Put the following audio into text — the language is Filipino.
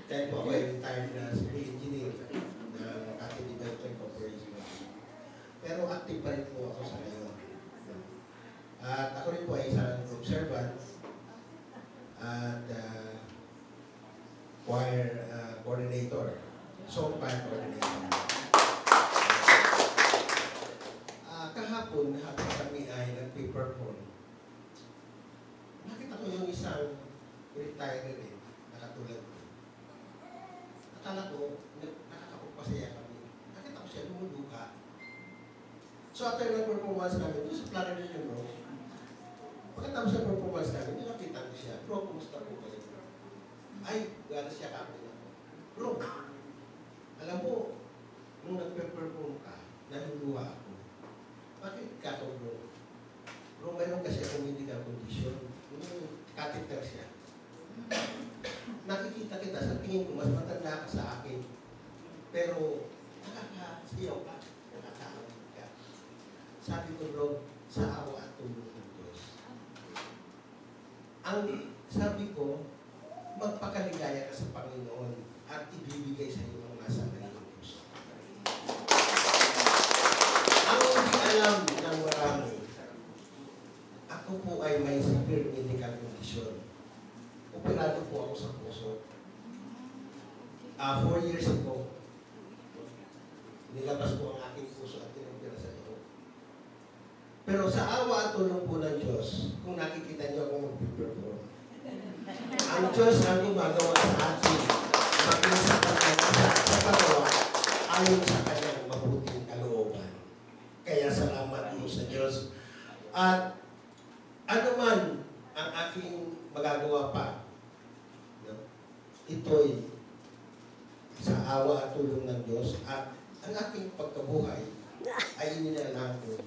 Kaya po ako ay retired na civil engineer ng Cavite Development Corporation. Pero active pa rin po ako sa ngayon. At ako rin po ay isang observant at choir coordinator, song choir coordinator. Kahapon, habang kami ay nag-perform, nakita ko yung isang retired rin, nakatulad ko. Akala ko, nakakapagpasaya kami. Nakita ko siya, lumuduka. So after ng-performance namin, doon sa Plano yun, no? Pagkatapos ng performance namin, nakapitan ko siya, bro, kumusta po kayo? Ay, gano'n siya kapit ako. Bro, alam mo, nung nag-perform ka, naluluha ako. Bakit ka to, bro? Bro, mayroon kasi akong medical condition. Catheter siya. Nakikita kita, sa tingin ko, mas matanda ka sa akin. Pero, nakakasiyaw ka, nakakaawit ka. Sabi ko, bro, sa awa at tulong ng Diyos. Ang sabi ko, magpakaligaya ka sa Panginoon at ibibigay sa iyo ang nasa kanyang puso. Ang hindi alam ng marami, ako po ay may severe medical condition. Operado po ako sa puso. 4 years ago, nilabas po ang aking puso at tinupira sa iyo. Pero sa awa at tulong po ng Diyos, kung nakikita niyo akong mag-perform, ang Diyos ang gumagawa sa atin, maging sa pagawa, ayon sa kanyang mabuting kalooban. Kaya salamat po sa Diyos. At ano man ang aking magagawa pa, no? Ito'y sa awa at tulong ng Diyos at ang aking pagkabuhay ay inilalang ko